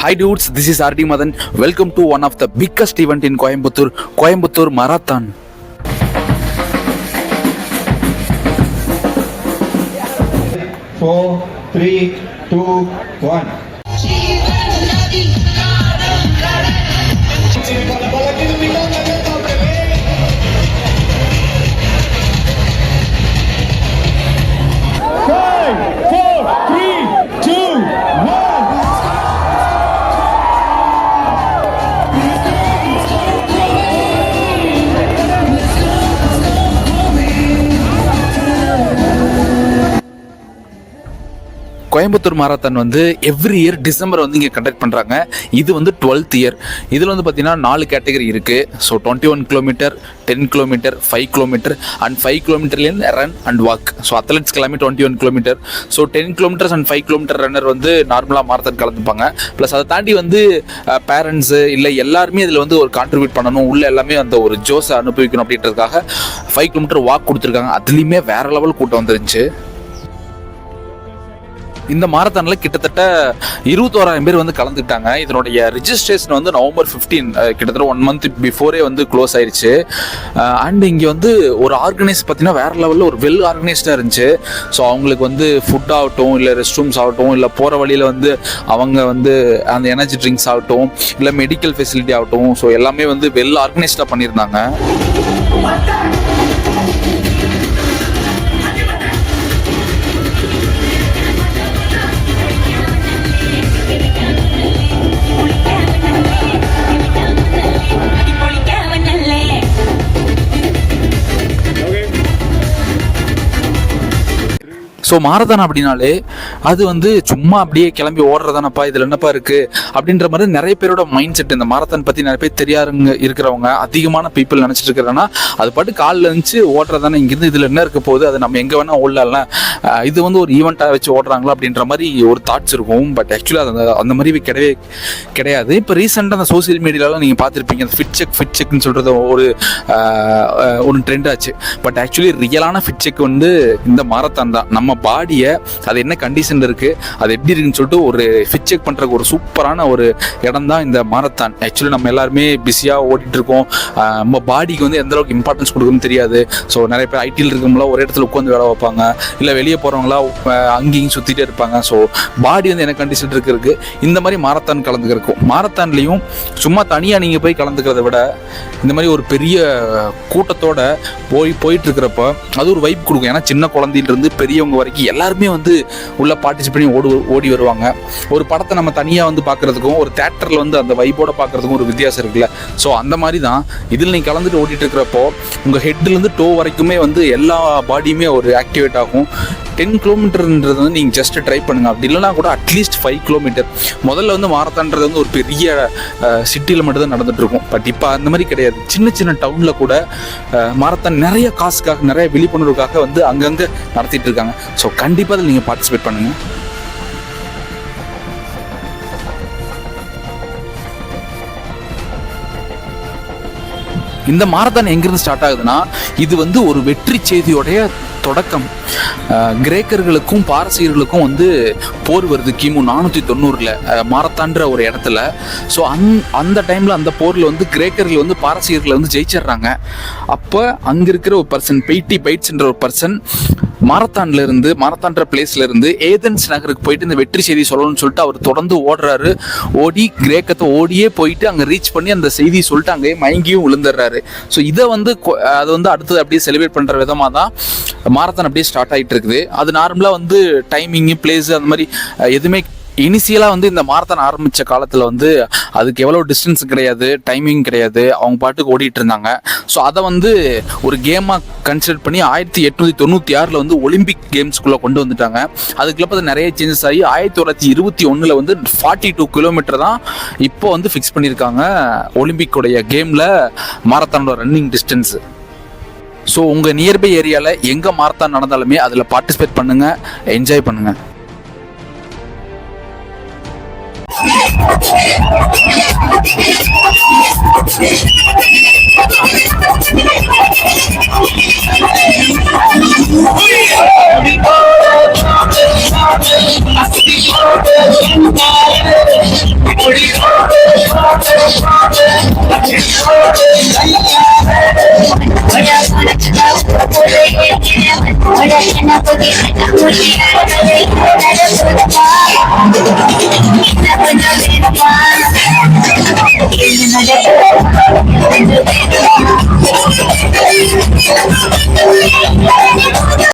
Hi dudes, this is RD Madan. Welcome to one of the biggest event in Coimbatore Marathon. Four, three, two, one. Five, four, three, two, one. Coimbatore marathon வந்து every year December வந்து இங்கே conduct பண்ணுறாங்க. இது வந்து 12th year. இதில் வந்து பார்த்தீங்கன்னா 4 category இருக்குது. So 21 kilometre, 10 kilometre, 5 kilometre and 5 கிலோமீட்டர்லேருந்து run and walk. So athletes எல்லாமே 21 kilometre. So 10 kilometres and 5 kilometre runner வந்து நார்மலாக மாரத்தான் கலந்துப்பாங்க. ப்ளஸ் அதை தாண்டி வந்து பேரண்ட்ஸு இல்லை எல்லாருமே இதில் வந்து ஒரு கான்ட்ரிபியூட் பண்ணணும், உள்ள எல்லாமே அந்த ஒரு ஜோஸை அனுபவிக்கணும் அப்படின்றதுக்காக 5 கிலோமீட்டர் வாக் கொடுத்துருக்காங்க. அதுலேயுமே வேறு லெவல் கூட்டம் வந்துருந்துச்சு. இந்த மாரத்தானில் கிட்டத்தட்ட 21,000 பேர் வந்து கலந்துக்கிட்டாங்க. இதனுடைய ரிஜிஸ்ட்ரேஷன் வந்து நவம்பர் 15, கிட்டத்தட்ட 1 month பிஃபோரே வந்து க்ளோஸ் ஆயிடுச்சு. அண்ட் இங்கே வந்து ஒரு ஆர்கனைஸ் பார்த்தீங்கன்னா வேறு லெவலில் ஒரு வெல் ஆர்கனைஸ்டாக இருந்துச்சு. ஸோ அவங்களுக்கு வந்து ஃபுட் ஆகட்டும், இல்லை ரெஸ்ட் ரூம்ஸ் ஆகட்டும், இல்லை போகிற வழியில் வந்து அவங்க வந்து அந்த எனர்ஜி ட்ரிங்க்ஸ் ஆகட்டும், இல்லை மெடிக்கல் ஃபெசிலிட்டி ஆகட்டும், ஸோ எல்லாமே வந்து வெல் ஆர்கனைஸ்டாக பண்ணியிருந்தாங்க. ஸோ மாரத்தான் அப்படின்னாலே அது வந்து சும்மா அப்படியே கிளம்பி ஓடுறதானப்பா, இதில் என்னப்பா இருக்குது அப்படின்ற மாதிரி நிறைய பேரோட மைண்ட் செட். இந்த மாரத்தான் பற்றி நிறைய பேர் தெரியாதுங்க இருக்கிறவங்க, அதிகமான பீப்புள் நினச்சிட்டு இருக்கிறேன்னா அது பாட்டு காலில் இருந்துச்சு ஓடுறதானே, இங்கேருந்து இதில் என்ன இருக்க போகுது, அது நம்ம எங்கே வேணால் ஓடலாம், இது வந்து ஒரு ஈவெண்ட்டாக வச்சு ஓடுறாங்களா அப்படின்ற மாதிரி ஒரு தாட்ஸ் இருக்கும். பட் ஆக்சுவலாக அது அந்த மாதிரி கிடையாது. இப்போ ரீசெண்டாக அந்த சோசியல் மீடியாலாம் நீங்கள் பார்த்துருப்பீங்க, அந்த ஃபிட் செக்னு சொல்கிறது ஒரு ட்ரெண்ட் ஆச்சு. பட் ஆக்சுவலி ரியலான ஃபிட் செக் வந்து இந்த மாரத்தான் தான். நம்ம பாடியை அது என்ன கண்டிஷன் இருக்குது, அது எப்படி இருக்குன்னு சொல்லிட்டு ஒரு ஃபிட் செக் பண்ணுறதுக்கு ஒரு சூப்பரான ஒரு இடம் தான் இந்த மாரத்தான். ஆக்சுவலி நம்ம எல்லாருமே பிஸியாக ஓடிட்டு இருக்கோம். நம்ம பாடிக்கு வந்து எந்த அளவுக்கு இம்பார்ட்டன்ஸ் கொடுக்குன்னு தெரியாது. ஸோ நிறைய பேர் ஐடியில் இருக்கவங்களாம் ஒரு இடத்துல உட்காந்து வேலை வைப்பாங்க, இல்லை வெளியே போகிறவங்களா அங்கேயும் சுற்றிட்டே இருப்பாங்க. ஸோ பாடி வந்து என்ன கண்டிஷன் இருக்குது, இந்த மாதிரி மாரத்தான் கலந்துக்கிறக்கும். மாரத்தான்லேயும் சும்மா தனியாக நீங்கள் போய் கலந்துக்கிறத விட இந்த மாதிரி ஒரு பெரிய கூட்டத்தோட போயிட்டு இருக்கிறப்ப அது ஒரு வைப் கொடுக்கும். ஏன்னா சின்ன குழந்தையிலிருந்து பெரியவங்க வரைக்கும் எல்லாருமே வந்து உள்ள பார்ட்டிசிபேட் பண்ணி ஓடி வருவாங்க. ஒரு படத்தை நம்ம தனியாக வந்து பார்க்குறதுக்கும் ஒரு தேட்டரில் வந்து அந்த வைப்போட பார்க்குறதுக்கும் ஒரு வித்தியாசம் இருக்குல்ல. ஸோ அந்த மாதிரி தான் இதில் நீங்கள் கலந்துட்டு ஓடிட்டு இருக்கிறப்போ உங்கள் ஹெட்லேருந்து டோ வரைக்குமே வந்து எல்லா பாடியுமே ஒரு ஆக்டிவேட் ஆகும். 10 கிலோமீட்டர்ன்றது வந்து நீங்கள் ஜஸ்ட் ட்ரை பண்ணுங்கள். அப்படி இல்லைனா கூட அட்லீஸ்ட் 5 கிலோமீட்டர். முதல்ல வந்து மாரத்தான்றது வந்து ஒரு பெரிய சிட்டியில் மட்டும்தான் நடந்துகிட்ருக்கும். பட் இப்போ அந்த மாதிரி கிடையாது. சின்ன சின்ன டவுனில் கூட மாரத்தான் நிறைய காசுக்காக, நிறைய விழிப்புணர்வுக்காக வந்து அங்கங்கே நடத்திட்டு இருக்காங்க. ஸோ கண்டிப்பாக அதில் நீங்கள் பார்ட்டிசிபேட் பண்ணுங்கள். இந்த மாரத்தான் எங்கிருந்து ஸ்டார்ட் ஆகுதுன்னா, இது வந்து ஒரு வெற்றி செய்தியோடைய தொடக்கம். கிரேக்கர்களுக்கும் பாரசீகர்களுக்கும் வந்து போர் வருது கிமு 490 மாரத்தான்ற ஒரு இடத்துல. ஸோ அந்த டைமில் அந்த போரில் வந்து கிரேக்கர்கள் வந்து பாரசீகர்களை வந்து ஜெயிச்சிடுறாங்க. அப்போ அங்கே இருக்கிற ஒரு பர்சன், பெய்ட்டி பைட்ஸ்ன்ற ஒரு பர்சன் மாரத்தான்ற பிளேஸ்ல இருந்து ஏதென்ஸ் நகருக்கு போயிட்டு இந்த வெற்றி செய்தி சொல்லணும்னு சொல்லிட்டு அவர் தொடர்ந்து ஓடுறாரு. ஓடி கிரேக்கத்தை ஓடியே போயிட்டு அங்கே ரீச் பண்ணி அந்த செய்தி சொல்லிட்டு அங்கேயே மயங்கியும் விழுந்துடுறாரு. ஸோ இதை வந்து அதை வந்து அடுத்தது அப்படியே செலிப்ரேட் பண்ணுற விதமாக தான் மாரத்தான் அப்படியே ஸ்டார்ட் ஆகிட்டு இருக்குது. அது நார்மலாக வந்து டைமிங்கு, பிளேஸு அந்த மாதிரி எதுவுமே இனிஷியலாக வந்து இந்த மாரத்தான் ஆரம்பித்த காலத்தில் வந்து அதுக்கு எவ்வளோ டிஸ்டன்ஸ் கிடையாது, டைமிங் கிடையாது, அவங்க பாட்டுக்கு ஓடிட்டு இருந்தாங்க. ஸோ அதை வந்து ஒரு கேமாக கன்சிடர் பண்ணி 1896 வந்து ஒலிம்பிக் கேம்ஸ்குள்ளே கொண்டு வந்துட்டாங்க. அதுக்குள்ள பார்த்து நிறைய சேஞ்சஸ் ஆகி 1921 வந்து 42 கிலோமீட்டர் தான் இப்போ வந்து ஃபிக்ஸ் பண்ணியிருக்காங்க ஒலிம்பிக்கோடைய கேமில் மாரத்தானோட ரன்னிங் டிஸ்டன்ஸு. ஸோ உங்கள் நியர்பை ஏரியாவில் எங்கே மாரத்தான் நடந்தாலுமே அதில் பார்ட்டிசிபேட் பண்ணுங்கள், என்ஜாய் பண்ணுங்கள். Thank you.